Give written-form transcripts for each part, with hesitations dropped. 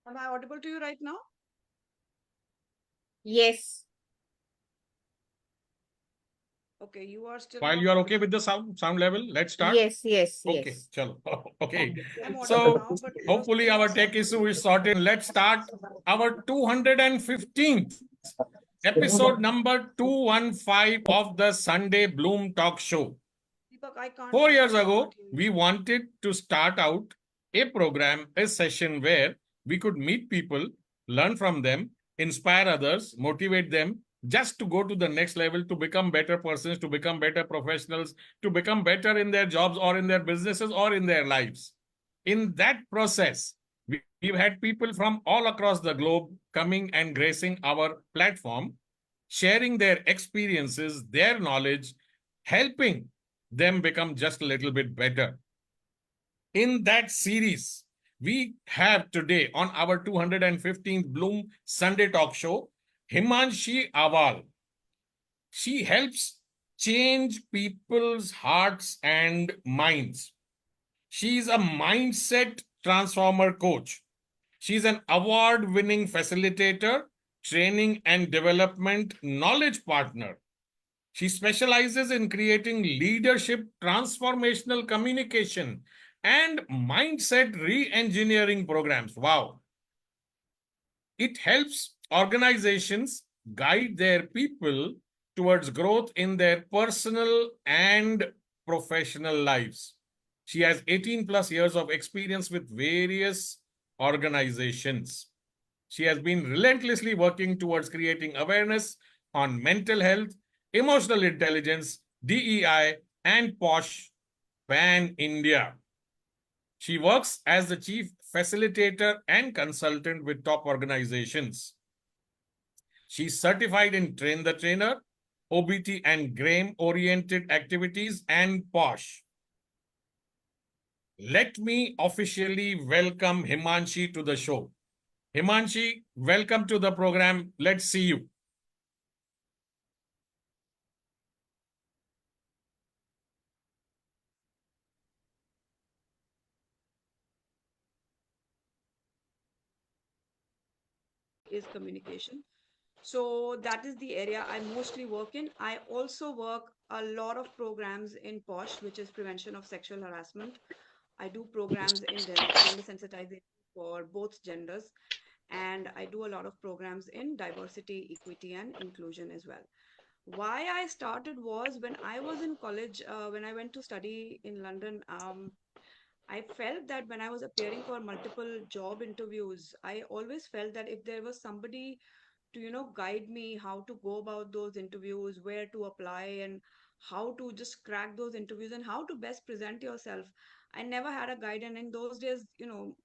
Am I audible to you right now? Yes. Okay, you are still While not you are okay audible. with the sound level, let's start. Yes, yes, Okay, yes. chalo. Okay. I'm audible So now, but you are hopefully still our not tech audible. issue is sorted. Let's start our 215th episode number 215 of the Sunday Bloom Talk Show. Deepak, I can't, 4 years sorry, I can't ago, hear you. we wanted to start out a program, a session where we could meet people, learn from them, inspire others, motivate them just to go to the next level, to become better persons, to become better professionals, to become better in their jobs or in their businesses or in their lives. In that process, we've had people from all across the globe coming and gracing our platform, sharing their experiences, their knowledge, helping them become just a little bit better. In that series, we have today on our 215th Bloom Sunday Talk Show, Himanshi Awaal. She helps change people's hearts and minds. She's a mindset transformer coach. She's an award winning facilitator, training and development knowledge partner. She specializes in creating leadership, transformational communication, and mindset re engineering programs. Wow. It helps organizations guide their people towards growth in their personal and professional lives. She has 18 plus years of experience with various organizations. She has been relentlessly working towards creating awareness on mental health, emotional intelligence, DEI, and POSH Pan India. She works as the chief facilitator and consultant with top organizations. She's certified in Train the Trainer, OBT and GRAME oriented activities, and POSH. Let me officially welcome Himanshi to the show. Himanshi, welcome to the program. Let's see you. Is communication. So that is the area I mostly work in. I also work a lot of programs in POSH, which is prevention of sexual harassment. I do programs in gender sensitization for both genders, and I do a lot of programs in diversity, equity, and inclusion as well. Why I started was when I was in college, when I went to study in London. I felt that when I was appearing for multiple job interviews, I always felt that if there was somebody to, guide me how to go about those interviews, where to apply, and how to just crack those interviews and how to best present yourself. I never had a guide. And in those days,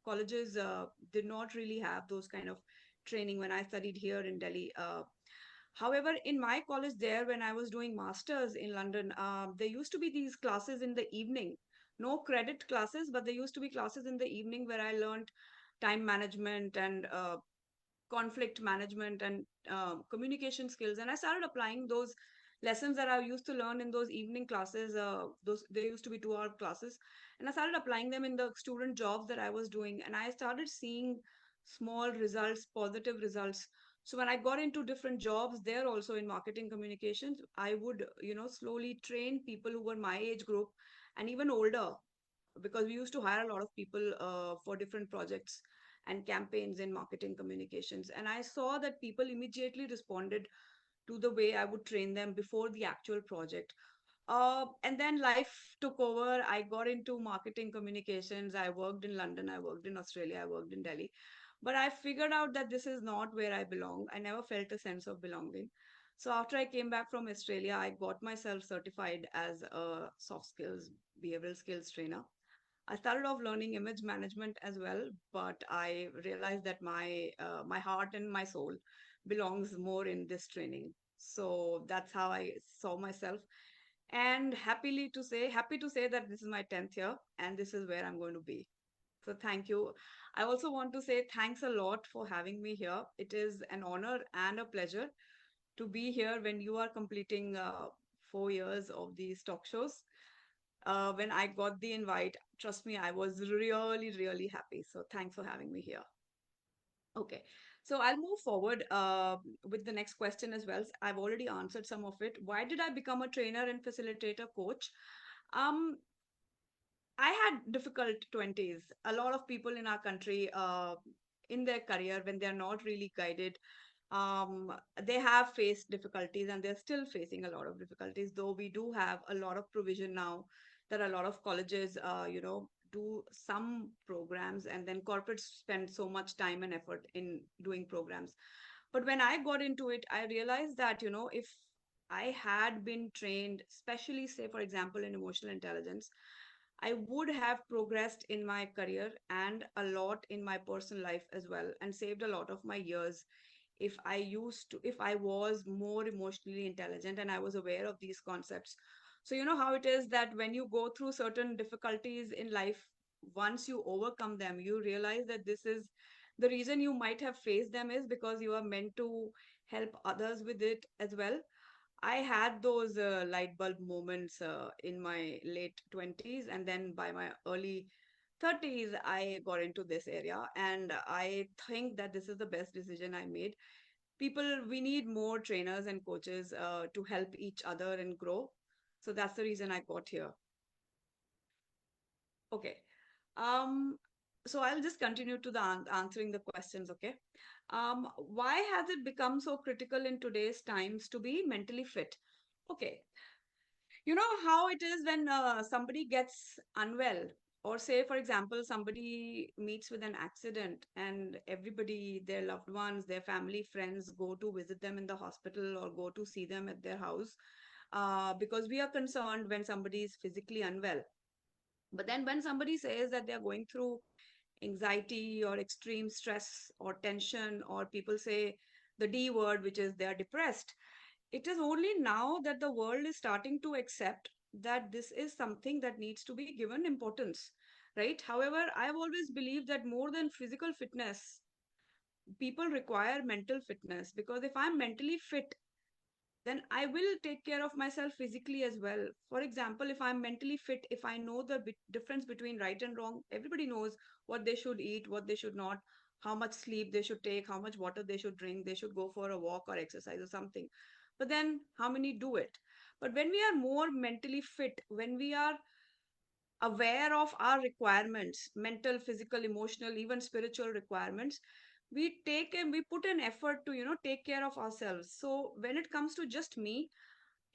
colleges did not really have those kind of training when I studied here in Delhi. However, in my college there, when I was doing masters in London, there used to be these classes in the evening. No credit classes, but there used to be classes in the evening where I learned time management and conflict management and communication skills. And I started applying those lessons that I used to learn in those evening classes. Those They used to be 2 hour classes, and I started applying them in the student jobs that I was doing, and I started seeing small results, positive results. So when I got into different jobs there, also in marketing communications, I would slowly train people who were my age group and even older, because we used to hire a lot of people for different projects and campaigns in marketing communications. And I saw that people immediately responded to the way I would train them before the actual project. And then life took over. I got into marketing communications. I worked in London, I worked in Australia, I worked in Delhi. But I figured out that this is not where I belong. I never felt a sense of belonging. So after I came back from Australia, I got myself certified as a soft skills, behavioral skills trainer. I started off learning image management as well, but I realized that my heart and my soul belongs more in this training. So that's how I saw myself, and happy to say that this is my 10th year and this is where I'm going to be. So thank you. I also want to say thanks a lot for having me here. It is an honor and a pleasure to be here when you are completing 4 years of these talk shows. When I got the invite, trust me, I was really, really happy. So thanks for having me here. Okay. So I'll move forward with the next question as well. I've already answered some of it. Why did I become a trainer and facilitator coach? Um, I had difficult 20s. A lot of people in our country, in their career, when they're not really guided, they have faced difficulties and they're still facing a lot of difficulties, though we do have a lot of provision now that a lot of colleges, do some programs, and then corporates spend so much time and effort in doing programs. But when I got into it, I realized that, if I had been trained, especially, say, for example, in emotional intelligence, I would have progressed in my career and a lot in my personal life as well, and saved a lot of my years if I was more emotionally intelligent and I was aware of these concepts. So, you know how it is that when you go through certain difficulties in life, once you overcome them, you realize that this is the reason you might have faced them is because you are meant to help others with it as well. I had those light bulb moments in my late 20s, and then by my early 30s, I got into this area. And I think that this is the best decision I made. People, we need more trainers and coaches to help each other and grow. So that's the reason I got here. Okay. Um, so I'll just continue to the answering the questions. Okay. Why has it become so critical in today's times to be mentally fit? Okay. You know how it is when somebody gets unwell, or say, for example, somebody meets with an accident and everybody, their loved ones, their family, friends go to visit them in the hospital or go to see them at their house, because we are concerned when somebody is physically unwell. But then when somebody says that they're going through anxiety or extreme stress or tension, or people say the D word, which is they're depressed, it is only now that the world is starting to accept that this is something that needs to be given importance, right? However, I've always believed that more than physical fitness, people require mental fitness, because if I'm mentally fit, then I will take care of myself physically as well. For example, if I'm mentally fit, if I know the difference between right and wrong, everybody knows what they should eat, what they should not, how much sleep they should take, how much water they should drink, they should go for a walk or exercise or something. But then, how many do it? But when we are more mentally fit, when we are aware of our requirements, mental, physical, emotional, even spiritual requirements, we take and we put an effort to, take care of ourselves. So when it comes to just me,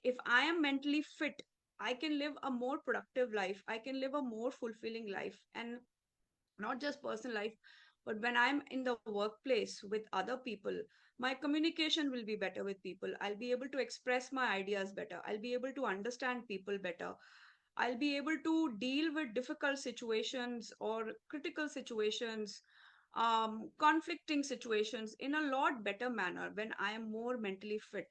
if I am mentally fit, I can live a more productive life. I can live a more fulfilling life. And not just personal life, but when I'm in the workplace with other people, my communication will be better with people. I'll be able to express my ideas better. I'll be able to understand people better. I'll be able to deal with difficult situations or critical situations, conflicting situations in a lot better manner when I am more mentally fit.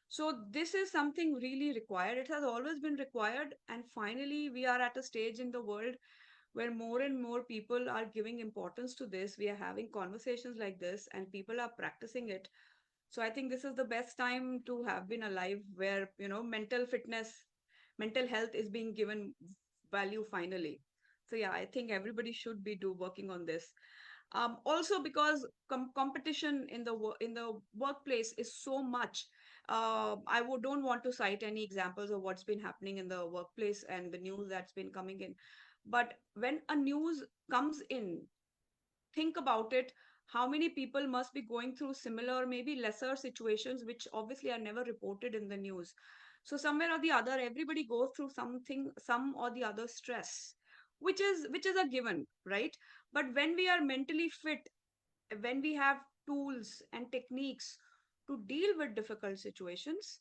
So, this is something really required. It has always been required. And finally, we are at a stage in the world where more and more people are giving importance to this. We are having conversations like this, and people are practicing it. So I think this is the best time to have been alive, where, mental fitness, mental health is being given value finally. So yeah, I think everybody should be do working on this. Also, because competition in the in the workplace is so much. Don't want to cite any examples of what's been happening in the workplace and the news that's been coming in. But when a news comes in, think about it, how many people must be going through similar, maybe lesser situations, which obviously are never reported in the news. So somewhere or the other, everybody goes through something, some or the other stress, which is a given, right? But when we are mentally fit, when we have tools and techniques to deal with difficult situations,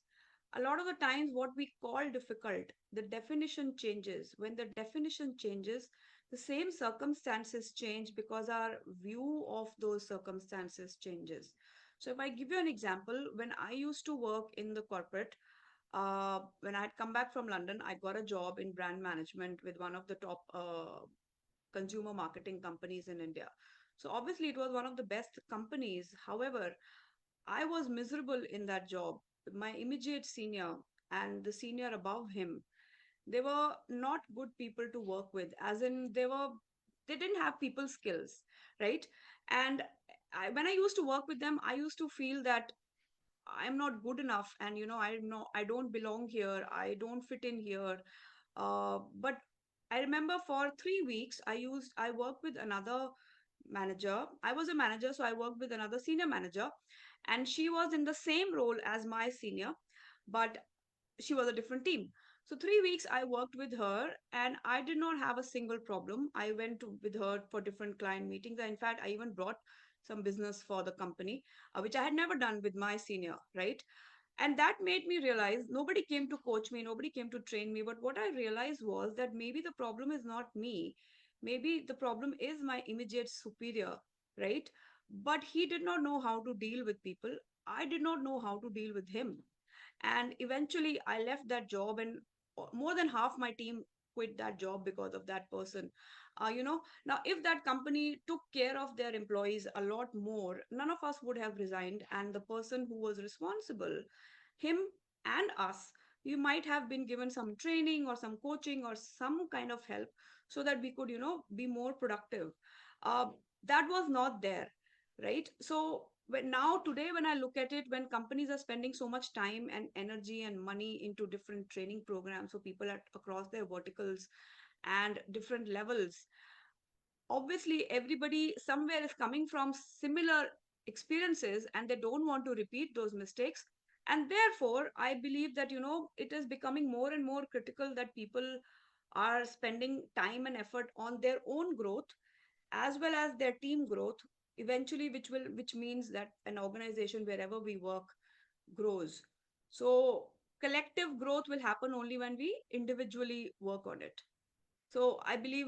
a lot of the times what we call difficult, the definition changes. When the definition changes, the same circumstances change because our view of those circumstances changes. So, if I give you an example, when I used to work in the corporate, when I had come back from London, I got a job in brand management with one of the top consumer marketing companies in India. So obviously, it was one of the best companies. However, I was miserable in that job. My immediate senior and the senior above him, they were not good people to work with, as in they didn't have people skills, right? And when I used to work with them, I used to feel that I'm not good enough, and I know I don't belong here, I don't fit in here. But I remember for 3 weeks, I worked with another manager. I was a manager, so I worked with another senior manager, and she was in the same role as my senior, but she was a different team. So 3 weeks I worked with her, and I did not have a single problem. I went with her for different client meetings. In fact, I even brought some business for the company, which I had never done with my senior, right? And that made me realize nobody came to coach me, nobody came to train me. But what I realized was that maybe the problem is not me. Maybe the problem is my immediate superior, right? But he did not know how to deal with people. I did not know how to deal with him. And eventually I left that job, and more than half my team quit that job because of that person. Now if that company took care of their employees a lot more, none of us would have resigned, and the person who was responsible, him and us, we might have been given some training or some coaching or some kind of help, so that we could be more productive. uh, that was not there, right? So when now today when I look at it, when companies are spending so much time and energy and money into different training programs for people across their verticals and different levels, obviously everybody somewhere is coming from similar experiences, and they don't want to repeat those mistakes. And therefore I believe that it is becoming more and more critical that people are spending time and effort on their own growth as well as their team growth, eventually, which means that an organization wherever we work grows. So collective growth will happen only when we individually work on it. So I believe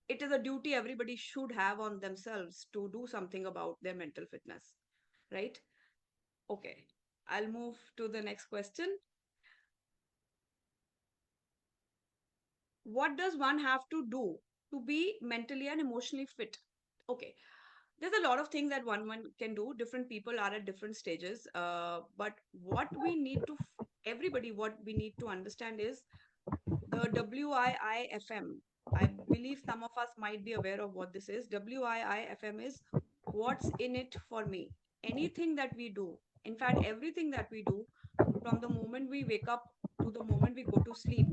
it is a duty everybody should have on themselves to do something about their mental fitness, right? Okay, I'll move to the next question. What does one have to do to be mentally and emotionally fit? Okay, there's a lot of things that one can do. Different people are at different stages, but what we need to everybody, what we need to understand is the WIIFM. I believe some of us might be aware of what this is. WIIFM is what's in it for me. Anything that we do, in fact, everything that we do, from the moment we wake up to the moment we go to sleep,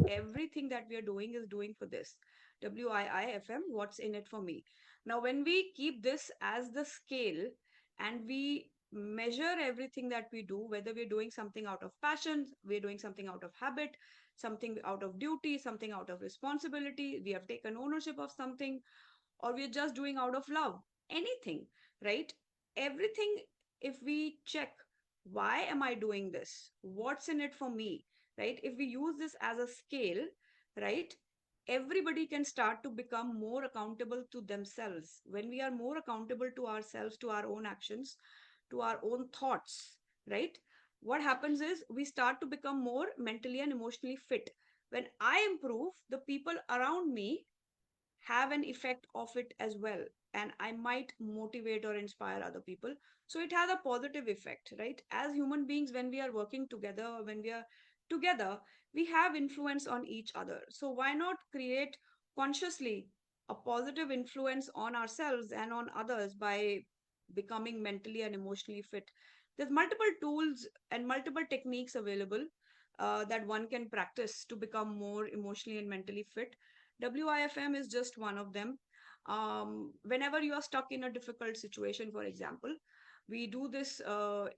everything that we are doing is doing for this. WIIFM, what's in it for me. Now, when we keep this as the scale and we measure everything that we do, whether we're doing something out of passion, we're doing something out of habit, something out of duty, something out of responsibility, we have taken ownership of something, or we're just doing out of love, anything, right? Everything, if we check, why am I doing this? What's in it for me, right? If we use this as a scale, right? Everybody can start to become more accountable to themselves. When we are more accountable to ourselves, to our own actions, to our own thoughts, right? What happens is we start to become more mentally and emotionally fit. When I improve, the people around me have an effect of it as well, and I might motivate or inspire other people. So it has a positive effect, right? As human beings, when we are working together, when we are together, we have influence on each other. So why not create consciously a positive influence on ourselves and on others by becoming mentally and emotionally fit? There's multiple tools and multiple techniques available that one can practice to become more emotionally and mentally fit. WIFM is just one of them. Whenever you are stuck in a difficult situation, for example, we do this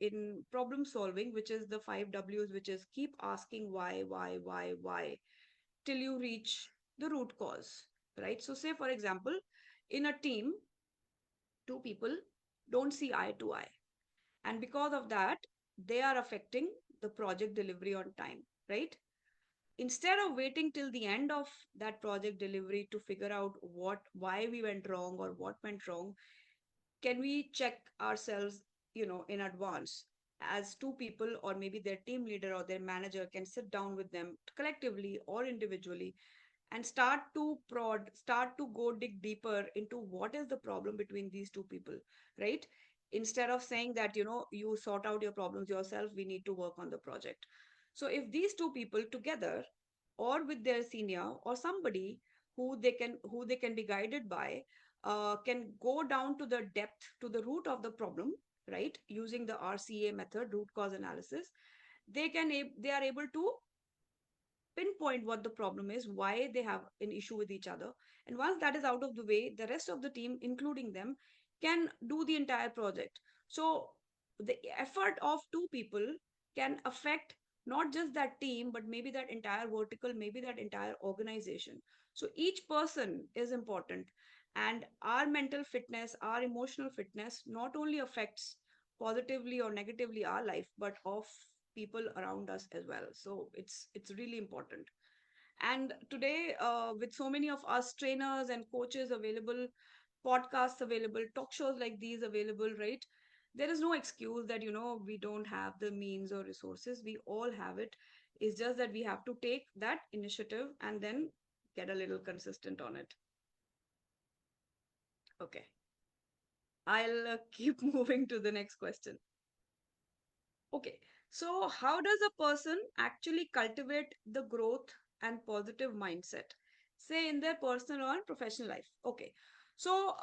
in problem solving, which is the 5 W's, which is keep asking why, till you reach the root cause, right? So, say, for example, in a team, two people don't see eye to eye. And because of that, they are affecting the project delivery on time, right? Instead of waiting till the end of that project delivery to figure out why we went wrong or what went wrong, can we check ourselves, in advance? As two people, or maybe their team leader or their manager, can sit down with them collectively or individually and start to go dig deeper into what is the problem between these two people, right? Instead of saying that, you sort out your problems yourself, we need to work on the project. So if these two people together, or with their senior or somebody who they can be guided by, can go down to the depth, to the root of the problem, right? Using the RCA method, root cause analysis, they are able to pinpoint what the problem is, why they have an issue with each other. And once that is out of the way, the rest of the team, including them, can do the entire project. So the effort of two people can affect not just that team, but maybe that entire vertical, maybe that entire organization. So each person is important. And our mental fitness, our emotional fitness not only affects positively or negatively our life, but of people around us as well. So it's really important. And today, with so many of us trainers and coaches available, podcasts available, talk shows like these available, right? There is no excuse that, we don't have the means or resources. We all have it. It's just that we have to take that initiative and then get a little consistent on it. Okay. I'll keep moving to the next question. Okay. So, how does a person actually cultivate the growth and positive mindset, say in their personal or professional life? Okay. So,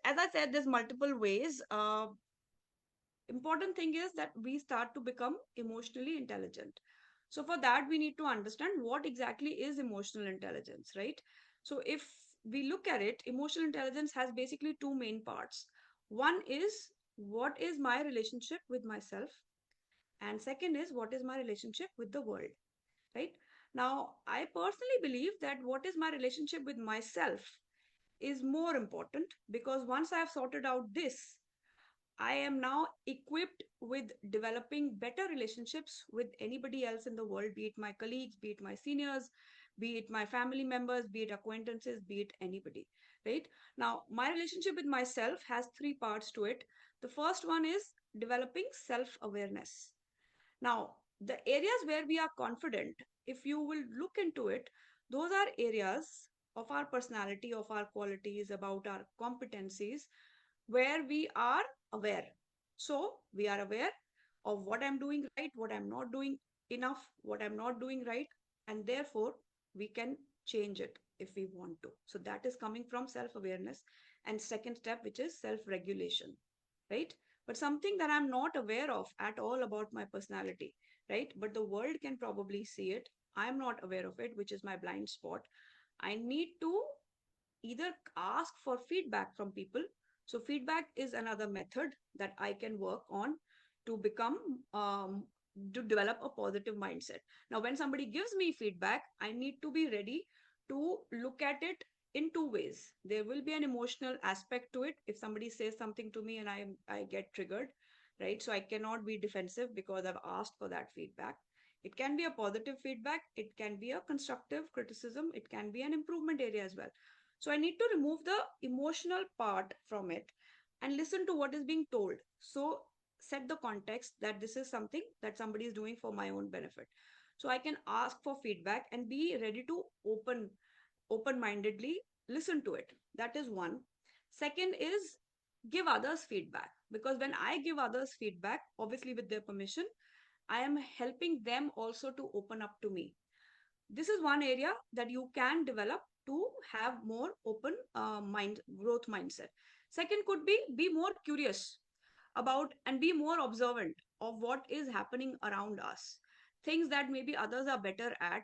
as I said, there's multiple ways. Important thing is that we start to become emotionally intelligent. So, for that, we need to understand what exactly is emotional intelligence, right? So, if we look at it, emotional intelligence has basically two main parts. One is what is my relationship with myself, and second is what is my relationship with the world, right? Now I personally believe that what is my relationship with myself is more important, because once I have sorted out this, I am now equipped with developing better relationships with anybody else in the world, be it my colleagues, be it my seniors, be it my family members, be it acquaintances, be it anybody, right? Now my relationship with myself has three parts to it. The first one is developing self awareness. Now, the areas where we are confident, if you will look into it, those are areas of our personality, of our qualities, about our competencies, where we are aware. So, we are aware of what I'm doing right, what I'm not doing enough, what I'm not doing right, and therefore we can change it if we want to. So, that is coming from self awareness. And second step, which is self regulation, right? But something that I'm not aware of at all about my personality, right? But the world can probably see it. I'm not aware of it, which is my blind spot. I need to either ask for feedback from people. So, feedback is another method that I can work on to to develop a positive mindset. Now, when somebody gives me feedback, I need to be ready to look at it in two ways. There will be an emotional aspect to it. If somebody says something to me and I get triggered, right? So I cannot be defensive because I've asked for that feedback. It can be a positive feedback, it can be a constructive criticism, it can be an improvement area as well. So I need to remove the emotional part from it and listen to what is being told. So set the context that this is something that somebody is doing for my own benefit. So I can ask for feedback and be ready to open mindedly listen to it. That is one. Second is give others feedback, because when I give others feedback, obviously with their permission, I am helping them also to open up to me. This is one area that you can develop to have more open mind growth mindset. Second could be more curious about and be more observant of what is happening around us, things that maybe others are better at.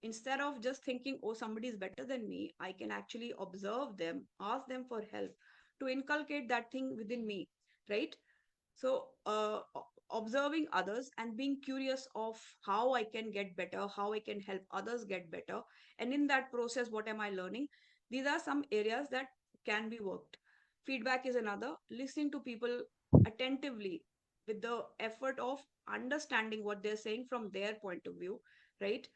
Instead of just thinking, oh, somebody is better than me, I can actually observe them, ask them for help, to inculcate that thing within me, right? So, observing others and being curious of how I can get better, how I can help others get better. And in that process, what am I learning? These are some areas that can be worked. Feedback is another. Listening to people attentively with the effort of understanding what they're saying from their point of view, right?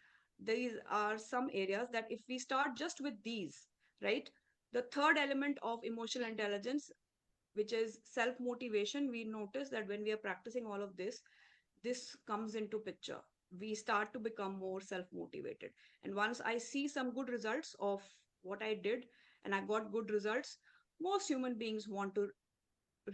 These are some areas that if we start just with these, right? The third element of emotional intelligence, which is self motivation, we notice that when we are practicing all of this comes into picture. We start to become more self motivated, and once I see some good results of what I did and I got good results, most human beings want to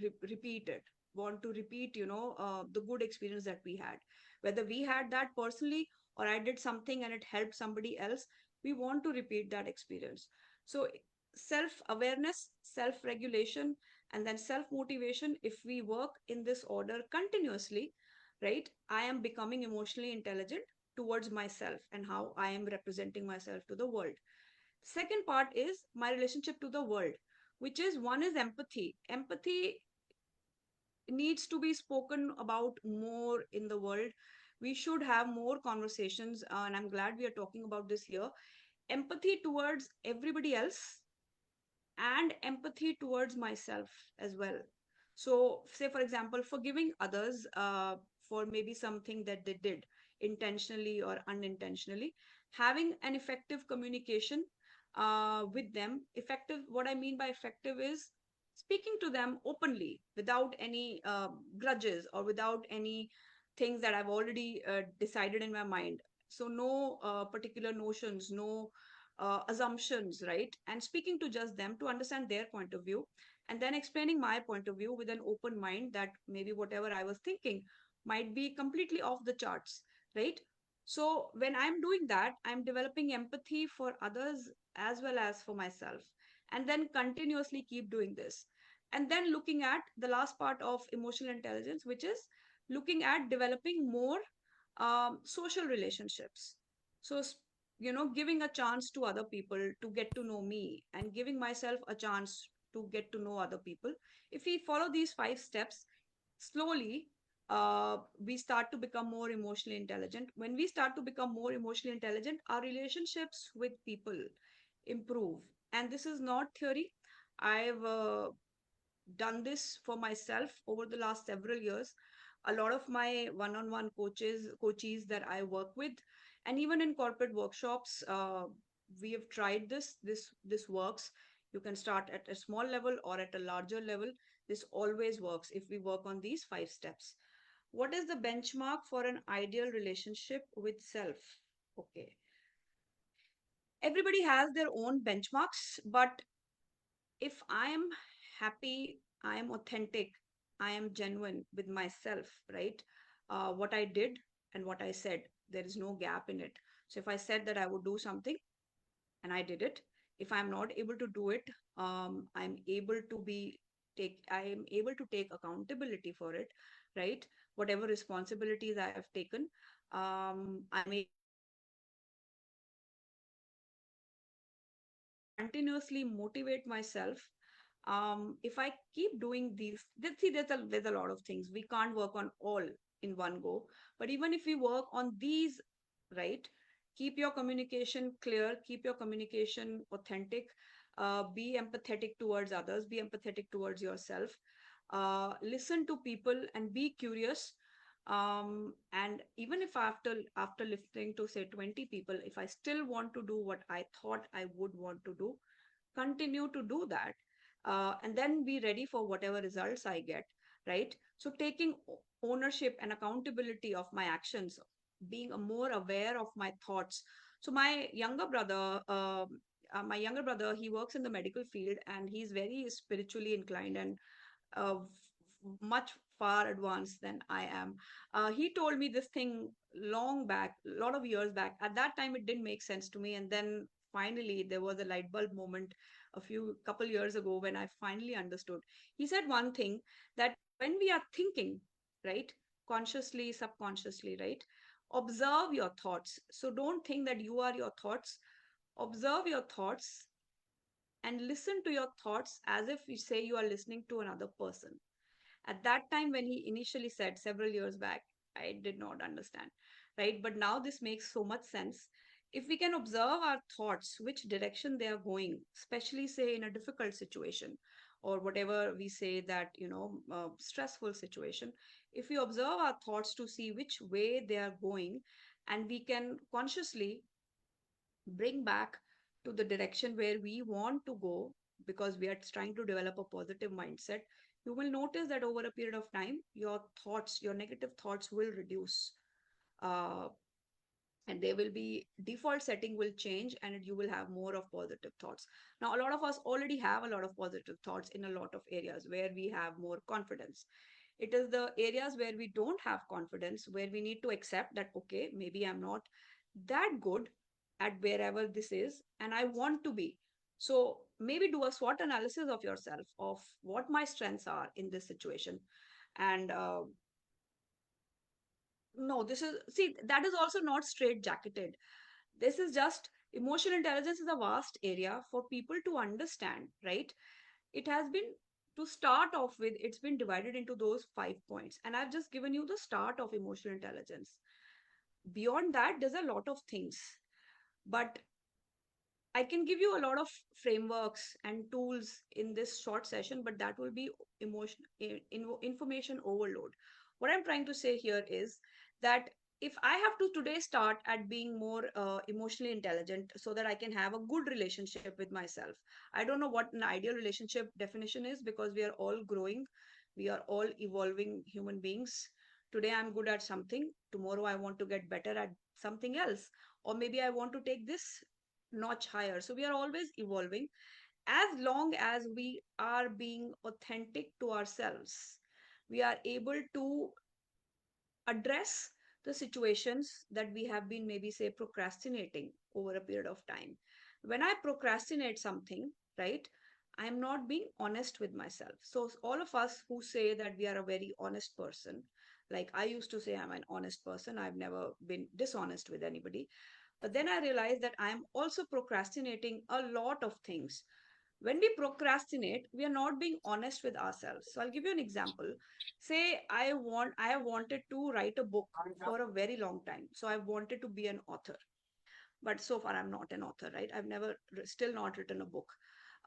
repeat it, want to repeat, the good experience that we had, whether we had that personally or I did something and it helped somebody else. We want to repeat that experience. So self awareness, self regulation, and then self motivation. If we work in this order continuously, right, I am becoming emotionally intelligent towards myself and how I am representing myself to the world. Second part is my relationship to the world, which is one is empathy. Empathy needs to be spoken about more in the world. We should have more conversations, and I'm glad we are talking about this here. Empathy towards everybody else and empathy towards myself as well. So, say for example, forgiving others for maybe something that they did intentionally or unintentionally, having an effective communication with them. Effective, what I mean by effective is speaking to them openly without any grudges or without any things that I've already decided in my mind. So, no particular notions, no assumptions, right? And speaking to just them to understand their point of view, and then explaining my point of view with an open mind that maybe whatever I was thinking might be completely off the charts, right? So when I'm doing that, I'm developing empathy for others as well as for myself, and then continuously keep doing this. And then looking at the last part of emotional intelligence, which is looking at developing more social relationships. So giving a chance to other people to get to know me and giving myself a chance to get to know other people. If we follow these 5 steps slowly, we start to become more emotionally intelligent. When we start to become more emotionally intelligent, our relationships with people improve. And this is not theory. I've done this for myself over the last several years. A lot of my one-on-one coaches that I work with, and even in corporate workshops, we have tried this. This works. You can start at a small level or at a larger level. This always works if we work on these 5 steps. What is the benchmark for an ideal relationship with self? Okay, everybody has their own benchmarks, but if I am happy, I am authentic, I am genuine with myself, right? What I did and what I said, there is no gap in it. So if I said that I would do something and I did it, if I'm not able to do it, I'm able to be I am able to take accountability for it, right? Whatever responsibilities I have taken, I'm able to continuously motivate myself. If I keep doing these, see, there's a lot of things we can't work on all in one go. But even if we work on these, right? Keep your communication clear, keep your communication authentic, be empathetic towards others, be empathetic towards yourself, listen to people and be curious. And even if after listening to say 20 people, if I still want to do what I thought I would want to do, continue to do that, and then be ready for whatever results I get, right? So taking ownership and accountability of my actions, being more aware of my thoughts. So my younger brother, he works in the medical field and he's very spiritually inclined and much far advanced than I am. He told me this thing long back, a lot of years back. At that time, it didn't make sense to me. And then finally, there was a light bulb moment a few couple years ago when I finally understood. He said one thing, that when we are thinking, right, consciously, subconsciously, right, observe your thoughts. So don't think that you are your thoughts. Observe your thoughts and listen to your thoughts as if you say you are listening to another person. At that time, when he initially said several years back, I did not understand, right? But now this makes so much sense. If we can observe our thoughts, which direction they are going, especially say in a difficult situation or whatever we say that, stressful situation, if we observe our thoughts to see which way they are going, and we can consciously bring back to the direction where we want to go because we are trying to develop a positive mindset, you will notice that over a period of time, your thoughts, your negative thoughts will reduce. Uh, and they will be default setting will change and you will have more of positive thoughts. Now, a lot of us already have a lot of positive thoughts in a lot of areas where we have more confidence. It is the areas where we don't have confidence, where we need to accept that, okay, maybe I'm not that good at wherever this is, and I want to be. So maybe do a SWOT analysis of yourself, of what my strengths are in this situation. And no, this is, see, that is also not straight jacketed. This is just, emotional intelligence is a vast area for people to understand, right? It has been, to start off with, it's been divided into those 5 points. And I've just given you the start of emotional intelligence. Beyond that, there's a lot of things. But I can give you a lot of frameworks and tools in this short session, but that will be information overload. What I'm trying to say here is that if I have to today start at being more emotionally intelligent so that I can have a good relationship with myself, I don't know what an ideal relationship definition is, because we are all growing, we are all evolving human beings. Today I'm good at something, tomorrow I want to get better at something else, or maybe I want to take this notch higher. So we are always evolving. As long as we are being authentic to ourselves, we are able to address the situations that we have been, maybe say, procrastinating over a period of time. When I procrastinate something, right, I'm not being honest with myself. So all of us who say that we are a very honest person, like I used to say I'm an honest person, I've never been dishonest with anybody, but then I realized that I'm also procrastinating a lot of things. When we procrastinate, we are not being honest with ourselves. So I'll give you an example. Say I have wanted to write a book for a very long time. So I wanted to be an author, but so far I'm not an author, right? I've never, still not written a book.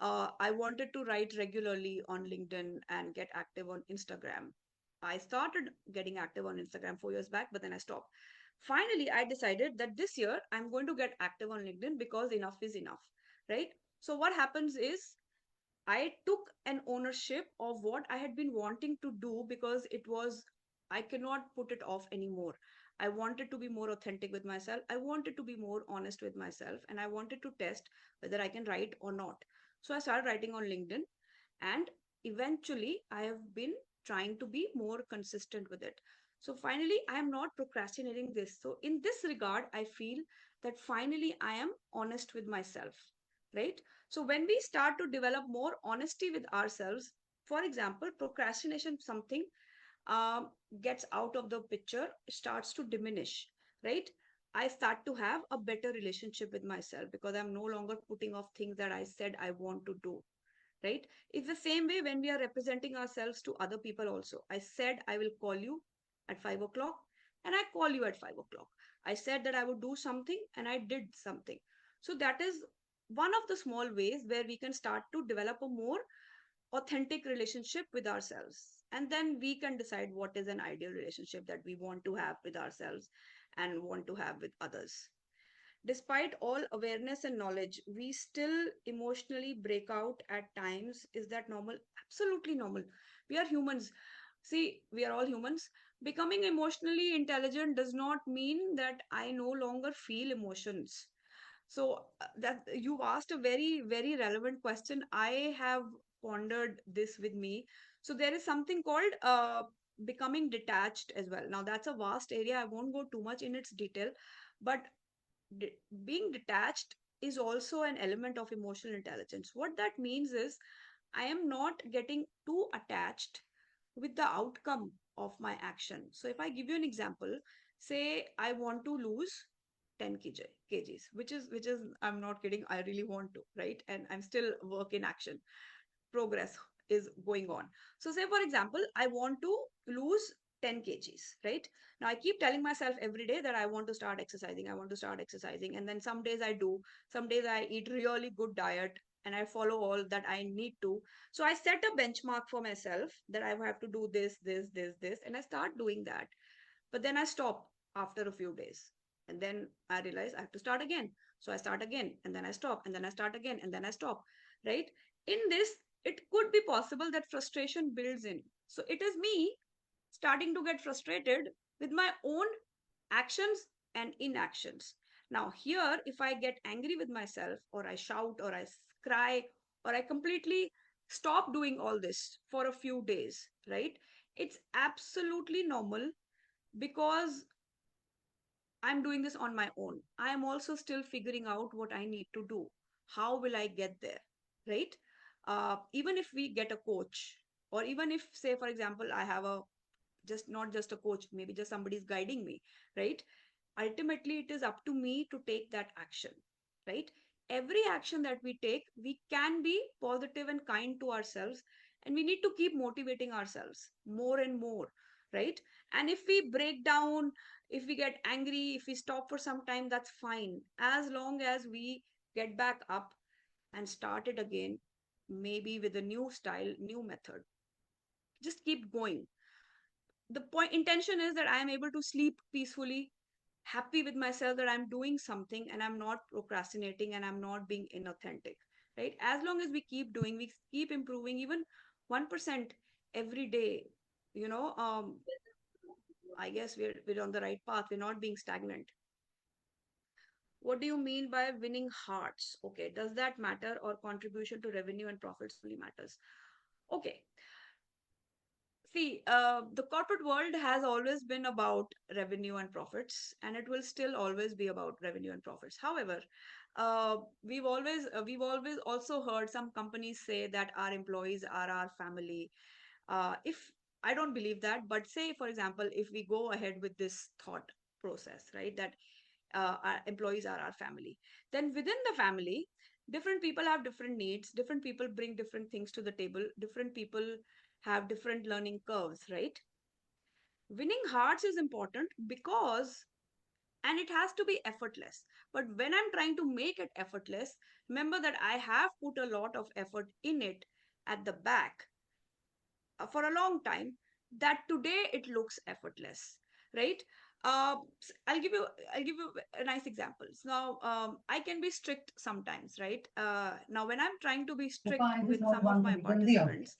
I wanted to write regularly on LinkedIn and get active on Instagram. I started getting active on Instagram 4 years back, but then I stopped. Finally, I decided that this year I'm going to get active on LinkedIn because enough is enough, right? So what happens is I took an ownership of what I had been wanting to do, because it was, I cannot put it off anymore. I wanted to be more authentic with myself. I wanted to be more honest with myself, and I wanted to test whether I can write or not. So I started writing on LinkedIn, and eventually I have been trying to be more consistent with it. So finally, I am not procrastinating this. So in this regard, I feel that finally I am honest with myself, right? So when we start to develop more honesty with ourselves, for example, procrastination, something um, gets out of the picture, starts to diminish, right? I start to have a better relationship with myself because I'm no longer putting off things that I said I want to do, right? It's the same way when we are representing ourselves to other people also. I said I will call you at 5 o'clock, and I call you at 5 o'clock. I said that I would do something, and I did something. So that is one of the small ways where we can start to develop a more authentic relationship with ourselves. And then we can decide what is an ideal relationship that we want to have with ourselves and want to have with others. Despite all awareness and knowledge, we still emotionally break out at times. Is that normal? Absolutely normal. We are humans. See, we are all humans. Becoming emotionally intelligent does not mean that I no longer feel emotions. So that you asked a very, very relevant question. I have pondered this with me. So there is something called becoming detached as well. Now that's a vast area. I won't go too much in its detail, but being detached is also an element of emotional intelligence. What that means is I am not getting too attached with the outcome of my action. So if I give you an example, say I want to lose 10 kgs, which is I'm not kidding, I really want to, right? And I'm still work in action, progress is going on. So say for example, I want to lose 10 kgs, right? Now I keep telling myself every day that I want to start exercising, I want to start exercising, and then some days I do, some days I eat really good diet and I follow all that I need to. So I set a benchmark for myself that I have to do this, and I start doing that. But then I stop after a few days. And then I realize I have to start again. So I start again, and then I stop, and then I start again, and then I stop, right? In this, it could be possible that frustration builds in. So it is me starting to get frustrated with my own actions and inactions. Now, here, if I get angry with myself, or I shout, or I cry, or I completely stop doing all this for a few days, right? It's absolutely normal, because I'm doing this on my own. I am also still figuring out what I need to do. how will I get there, right? Even if we get a coach, or even if, say, for example, I have a just not just a coach, maybe just somebody is guiding me, right? Ultimately, it is up to me to take that action, right? Every action that we take, we can be positive and kind to ourselves, and we need to keep motivating ourselves more and more, right? And if we break down, if we get angry, if we stop for some time, that's fine, as long as we get back up and start it again, maybe with a new style, new method. Just keep going. The point intention is that I am able to sleep peacefully, happy with myself, that I'm doing something and I'm not procrastinating and I'm not being inauthentic, right? As long as we keep doing, we keep improving, even 1% every day, you know, I guess we're on the right path. We're not being stagnant. What do you mean by winning hearts? Okay, does that matter, or contribution to revenue and profits only matters? Okay. See, the corporate world has always been about revenue and profits, and it will still always be about revenue and profits. However, we've always also heard some companies say that our employees are our family. If I don't believe that, but say, for example, if we go ahead with this thought process, right, that our employees are our family, then within the family, different people have different needs, different people bring different things to the table, different people have different learning curves, right? Winning hearts is important because, and it has to be effortless. But when I'm trying to make it effortless, remember that I have put a lot of effort in it at the back for a long time, that today it looks effortless, right? uh, I'll give you a nice example. Now, I can be strict sometimes, right? Now when I'm trying to be strict पापा, I with just some not of want to my be जल्दी आओ participants,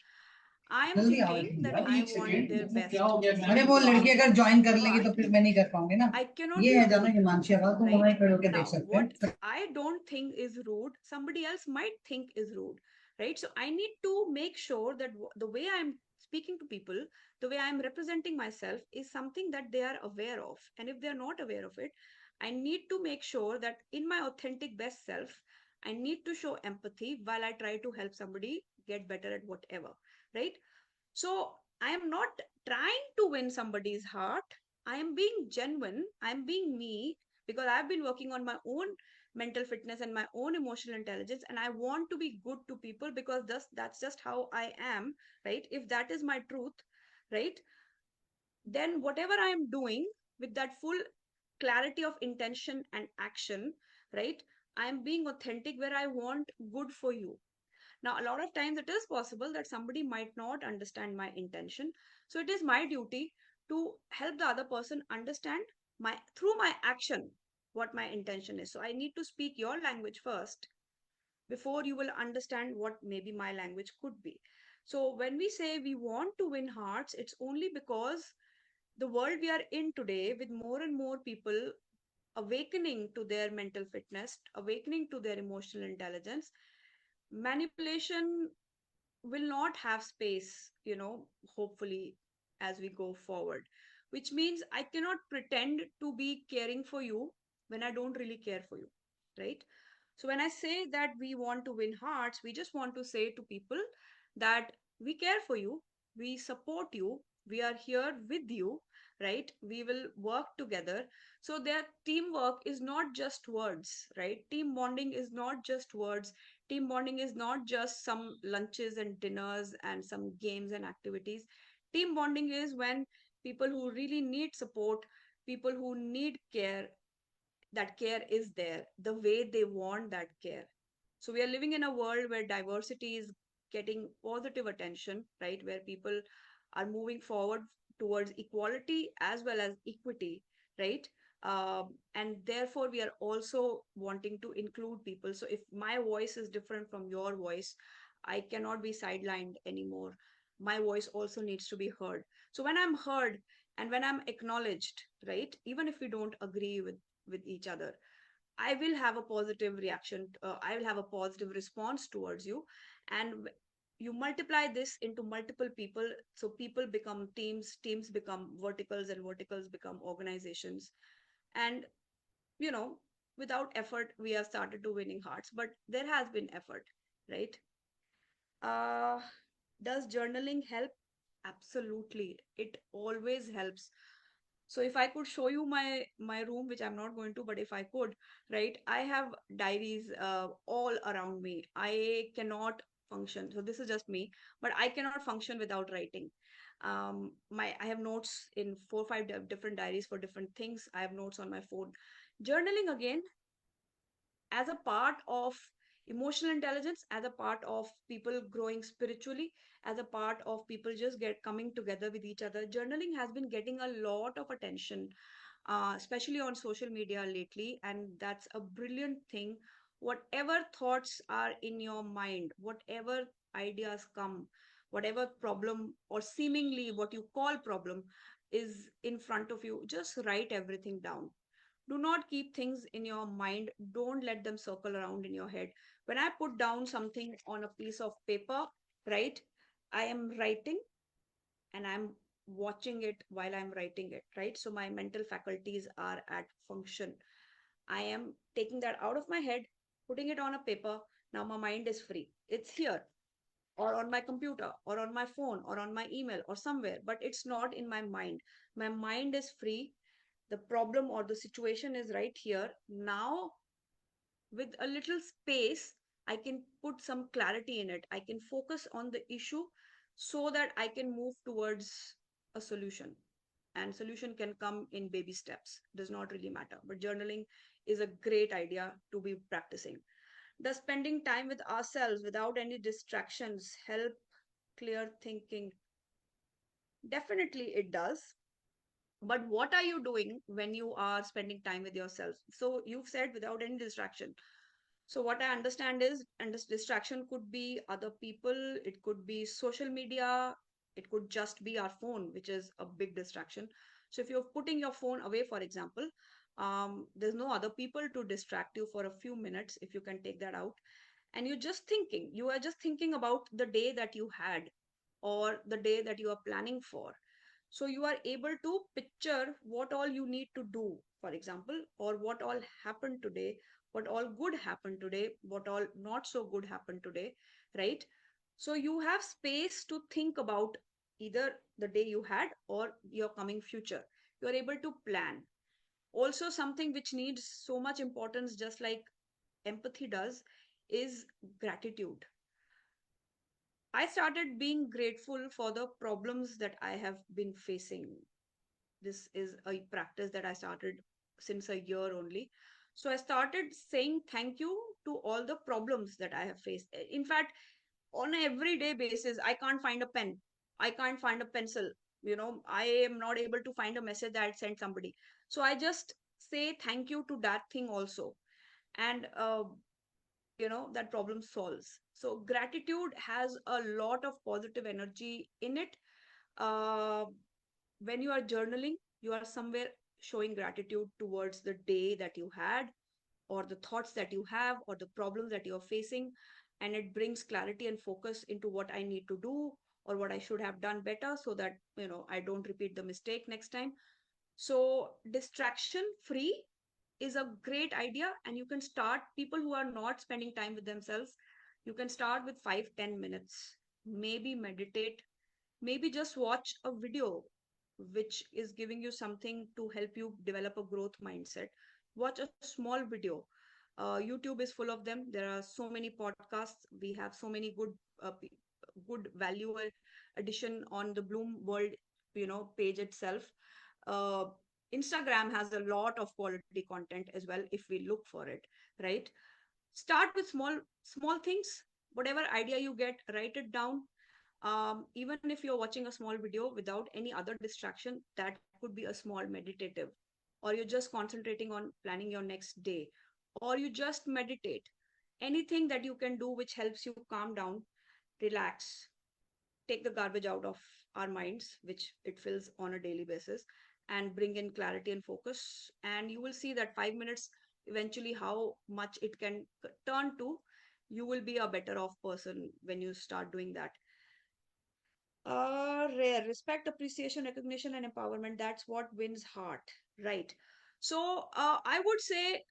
I am जल्दी आओ thinking लेकिन that यार I एक want second their मतलब क्या best हो गया for अरे वो tomorrow. लड़की अगर ज्वाइन कर लेगी तो But फिर मैं नहीं कर पाऊंगी ना I cannot ये be है जानो rude, हिमांशी अवाल तुम वहां right? ही खड़े होकर देख Now, सकते what हैं I don't think is rude, somebody else might think is rude, right? So I need to make sure that the way I'm speaking to people, the way I'm representing myself is something that they are aware of. And if they're not aware of it, I need to make sure that in my authentic best self, I need to show empathy while I try to help somebody get better at whatever, right? So I am not trying to win somebody's heart. I am being genuine. I'm being me because I've been working on my own mental fitness and my own emotional intelligence. And I want to be good to people because that's just how I am, right? If that is my truth, right? Then whatever I am doing with that full clarity of intention and action, right? I am being authentic where I want good for you. Now, a lot of times it is possible that somebody might not understand my intention. So it is my duty to help the other person understand my through my action what my intention is. So I need to speak your language first before you will understand what maybe my language could be. So when we say we want to win hearts, it's only because the world we are in today, with more and more people awakening to their mental fitness, awakening to their emotional intelligence, manipulation will not have space, hopefully, as we go forward. Which means I cannot pretend to be caring for you when I don't really care for you, right? So when I say that we want to win hearts, we just want to say to people that we care for you, we support you, we are here with you, right? We will work together. So their teamwork is not just words, right? Team bonding is not just words. Team bonding is not just some lunches and dinners and some games and activities. Team bonding is when people who really need support, people who need care, that care is there the way they want that care. So we are living in a world where diversity is getting positive attention, right? Where people are moving forward towards equality as well as equity, right? And therefore, we are also wanting to include people. So if my voice is different from your voice, I cannot be sidelined anymore. My voice also needs to be heard. So when I'm heard and when I'm acknowledged, right? Even if we don't agree with each other, I will have a positive reaction. I will have a positive response towards you. And you multiply this into multiple people. So people become teams, teams become verticals, and verticals become organizations. And, you know, without effort we have started to winning hearts, but there has been effort, right? uh does journaling help? Absolutely, it always helps. So if I could show you my room, which I'm not going to, but if I could, right, I have diaries all around me. I cannot function. So this is just me, but I cannot function without writing. My I have notes in 4 or 5 different diaries for different things. I have notes on my phone. Journaling again, as a part of emotional intelligence, as a part of people growing spiritually, as a part of people just get coming together with each other, journaling has been getting a lot of attention, especially on social media lately, and that's a brilliant thing. Whatever thoughts are in your mind, whatever ideas come, whatever problem or seemingly what you call problem is in front of you, just write everything down. Do not keep things in your mind. Don't let them circle around in your head. When I put down something on a piece of paper, right, I am writing and I'm watching it while I'm writing it, right? So my mental faculties are at function. I am taking that out of my head, putting it on a paper. Now my mind is free. It's here, or on my computer, or on my phone, or on my email, or somewhere, but it's not in my mind. My mind is free. The problem or the situation is right here. Now, with a little space, I can put some clarity in it. I can focus on the issue so that I can move towards a solution. And solution can come in baby steps. Does not really matter. But journaling is a great idea to be practicing. Does spending time with ourselves without any distractions help clear thinking? Definitely it does. But what are you doing when you are spending time with yourself? So you've said without any distraction. So what I understand is, and this distraction could be other people, it could be social media, it could just be our phone, which is a big distraction. So if you're putting your phone away, for example, there's no other people to distract you for a few minutes if you can take that out. And you are just thinking about the day that you had or the day that you are planning for. So you are able to picture what all you need to do, for example, or what all happened today, what all good happened today, what all not so good happened today, right? So you have space to think about either the day you had or your coming future. You are able to plan. Also, something which needs so much importance, just like empathy does, is gratitude. I started being grateful for the problems that I have been facing. This is a practice that I started since a year only. So I started saying thank you to all the problems that I have faced. In fact, on an everyday basis, I can't find a pen. I can't find a pencil. I am not able to find a message that I sent somebody. So I just say thank you to that thing also. And that problem solves. So gratitude has a lot of positive energy in it. uh, when you are journaling, you are somewhere showing gratitude towards the day that you had, or the thoughts that you have, or the problems that you're facing. And it brings clarity and focus into what I need to do, or what I should have done better, so that I don't repeat the mistake next time. So distraction free is a great idea, and you can start. People who are not spending time with themselves, you can start with 5-10 minutes. Maybe meditate, maybe just watch a video which is giving you something to help you develop a growth mindset. Watch a small video. YouTube is full of them. There are so many podcasts. We have so many good value addition on the Bloom World page itself. uh, Instagram has a lot of quality content as well if we look for it, right? Start with small things. Whatever idea you get, write it down. Even if you're watching a small video without any other distraction, that could be a small meditative, or you're just concentrating on planning your next day, or you just meditate. Anything that you can do which helps you calm down, relax, take the garbage out of our minds, which it fills on a daily basis, and bring in clarity and focus. And you will see that 5 minutes, eventually, how much it can turn to. You will be a better off person when you start doing that. Rare respect, appreciation, recognition, and empowerment. That's what wins heart, right? So I would say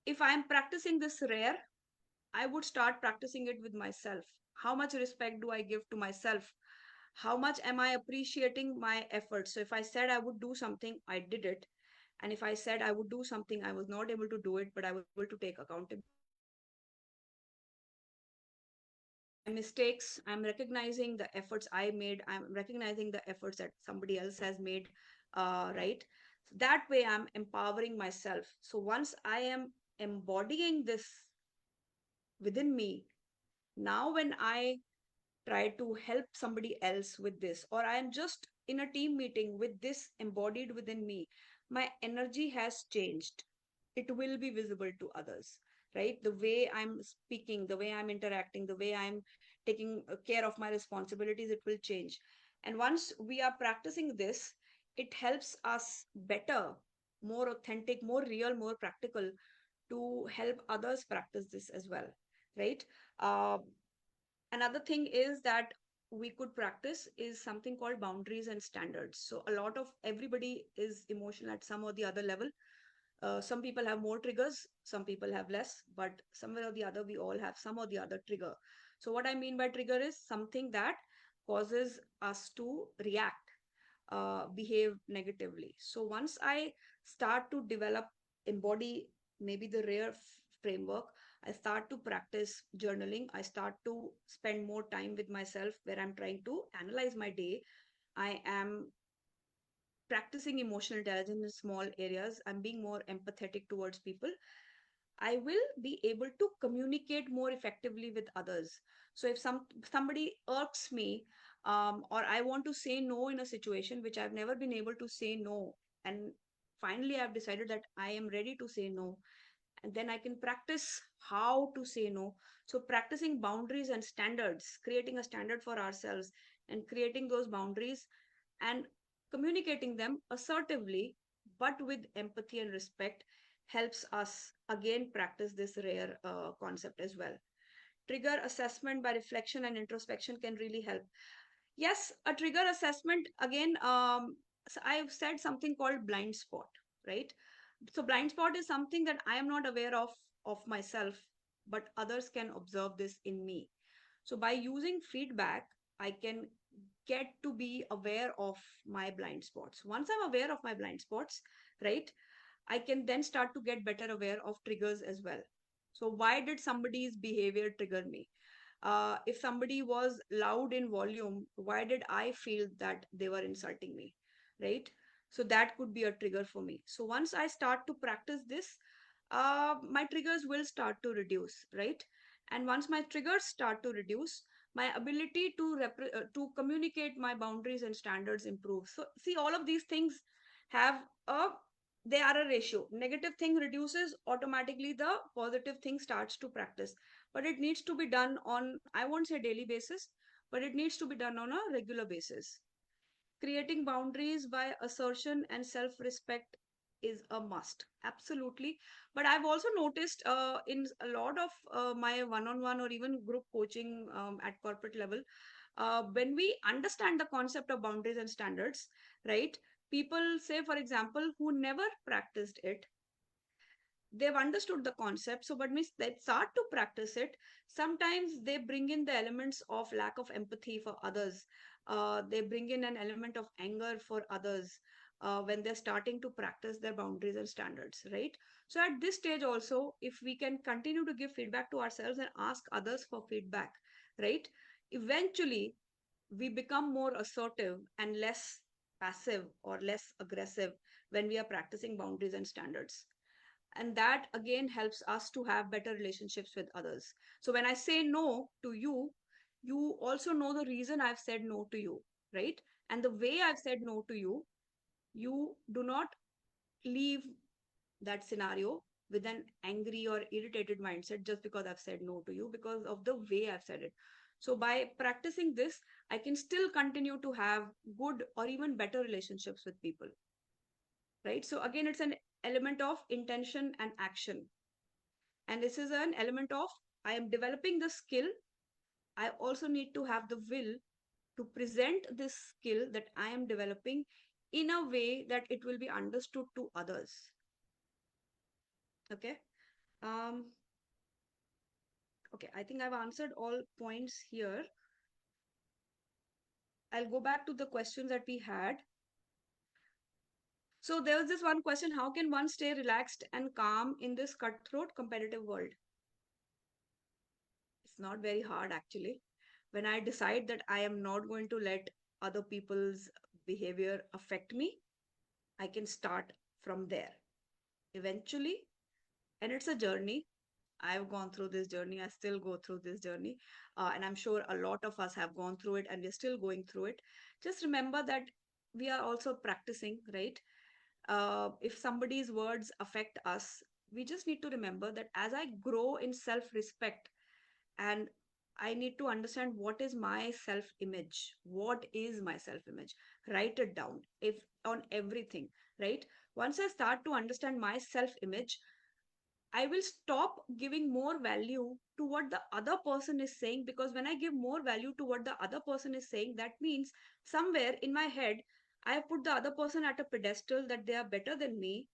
If I'm practicing this rare, I would start practicing it with myself. How much respect do I give to myself? How much am I appreciating my efforts? So if I said I would do something, I did it. And if I said I would do something, I was not able to do it, but I was able to take accountability. My mistakes, I'm recognizing the efforts I made. I'm recognizing the efforts that somebody else has made, right? So that way, I'm empowering myself. So once I am embodying this within me, now when I try to help somebody else with this, or I am just in a team meeting with this embodied within me, my energy has changed. It will be visible to others, right? The way I'm speaking, the way I'm interacting, the way I'm taking care of my responsibilities, it will change. And once we are practicing this, it helps us better, more authentic, more real, more practical, to help others practice this as well, right? uh, Another thing is that we could practice is something called boundaries and standards. So a lot of everybody is emotional at some or the other level. Some people have more triggers, some people have less, but somewhere or the other we all have some or the other trigger. So what I mean by trigger is something that causes us to react, behave negatively. So once I start to develop, embody maybe the rare framework, I start to practice journaling. I start to spend more time with myself where I'm trying to analyze my day. I am practicing emotional intelligence in small areas. I'm being more empathetic towards people. I will be able to communicate more effectively with others. So if somebody irks me, or I want to say no in a situation which I've never been able to say no, and finally I've decided that I am ready to say no, and then I can practice how to say no. So practicing boundaries and standards, creating a standard for ourselves, and creating those boundaries and communicating them assertively but with empathy and respect helps us again practice this rare concept as well. Trigger assessment by reflection and introspection can really help. Yes, a trigger assessment again. So I've said something called blind spot, right? So blind spot is something that I am not aware of myself, but others can observe this in me. So by using feedback, I can get to be aware of my blind spots. Once I'm aware of my blind spots, right, I can then start to get better aware of triggers as well. So why did somebody's behavior trigger me? If somebody was loud in volume, why did I feel that they were insulting me, right? So that could be a trigger for me. So once I start to practice this, my triggers will start to reduce, right? And once my triggers start to reduce, my ability to communicate my boundaries and standards improve. So see, all of these things have a they are a ratio. Negative thing reduces, automatically the positive thing starts to practice, but it needs to be done on, I won't say daily basis, but it needs to be done on a regular basis. Creating boundaries by assertion and self respect is a must, absolutely. But I've also noticed in a lot of my one on one or even group coaching at corporate level, when we understand the concept of boundaries and standards, right? People say, for example, who never practiced it, they've understood the concept, so but means they start to practice it, sometimes they bring in the elements of lack of empathy for others. They bring in an element of anger for others when they're starting to practice their boundaries and standards, right? So at this stage also, if we can continue to give feedback to ourselves and ask others for feedback, right, eventually we become more assertive and less passive or less aggressive when we are practicing boundaries and standards, and that again helps us to have better relationships with others. So when I say no to you, you also know the reason I've said no to you, right? And the way I've said no to you, you do not leave that scenario with an angry or irritated mindset just because I've said no to you, because of the way I've said it. So by practicing this, I can still continue to have good or even better relationships with people, right? So again, it's an element of intention and action. And this is an element of, I am developing the skill. I also need to have the will to present this skill that I am developing in a way that it will be understood to others. Okay. Um, okay, I think I've answered all points here. I'll go back to the questions that we had. So there was this one question: how can one stay relaxed and calm in this cutthroat competitive world? It's not very hard, actually. When I decide that I am not going to let other people's behavior affect me, I can start from there. Eventually, and it's a journey. I've gone through this journey. I still go through this journey. And I'm sure a lot of us have gone through it and we're still going through it. Just remember that we are also practicing, right? If somebody's words affect us, we just need to remember that as I grow in self respect, and I need to understand what is my self image. What is my self image? Write it down, if on everything, right? Once I start to understand my self image, I will stop giving more value to what the other person is saying, because when I give more value to what the other person is saying, that means somewhere in my head, I have put the other person at a pedestal that they are better than me,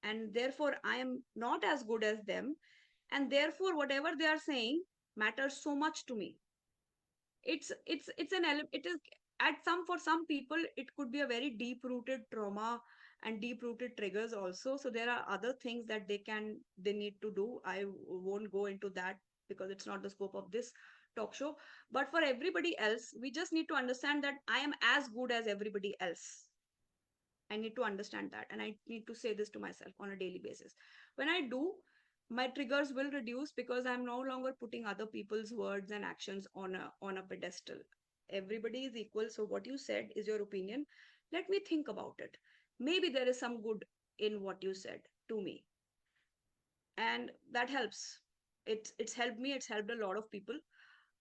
and therefore I am not as good as them, and therefore whatever they are saying matters so much to me. It's an element. It is at some for some people it could be a very deep rooted trauma and deep rooted triggers also. So there are other things that they need to do. I won't go into that because it's not the scope of this talk show. But for everybody else, we just need to understand that I am as good as everybody else. I need to understand that, and I need to say this to myself on a daily basis. When I do, my triggers will reduce because I'm no longer putting other people's words and actions on a pedestal. Everybody is equal. So what you said is your opinion. Let me think about it. Maybe there is some good in what you said to me, and that helps. It's helped me. It's helped a lot of people,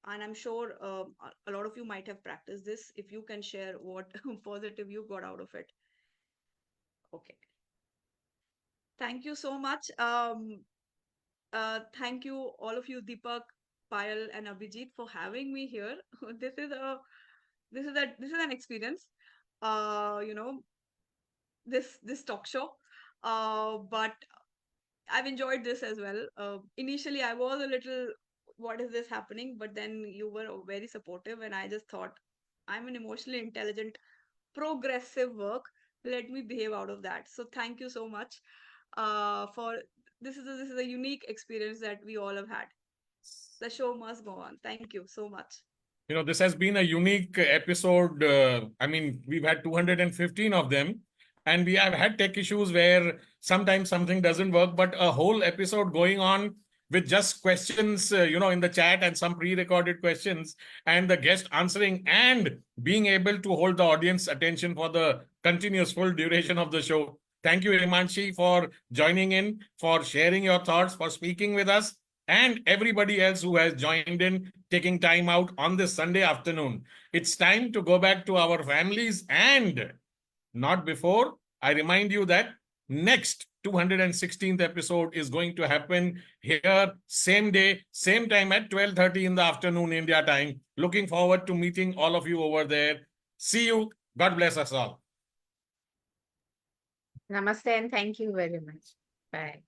and I'm sure a lot of you might have practiced this. If you can share what positive you got out of it. Okay. Thank you so much. Thank you, all of you, Deepak, Payal, and Abhijit, for having me here. This is a this is an experience. You know, this talk show. But I've enjoyed this as well. Initially, I was a little, what is this happening? But then you were very supportive, and I just thought, I'm an emotionally intelligent, progressive work. Let me behave out of that. So thank you so much for this is a unique experience that we all have had. The show must go on. Thank you so much. This has been a unique episode. I mean, we've had 215 of them, and we have had tech issues where sometimes something doesn't work, but a whole episode going on with just questions, in the chat and some pre-recorded questions, and the guest answering and being able to hold the audience attention for the continuous full duration of the show. Thank you, Himanshi, for joining in, for sharing your thoughts, for speaking with us, and everybody else who has joined in, taking time out on this Sunday afternoon. It's time to go back to our families, and not before. I remind you that next 216th episode is going to happen here, same day, same time at 12:30 in the afternoon, India time. Looking forward to meeting all of you over there. See you. God bless us all. Namaste and thank you very much. Bye.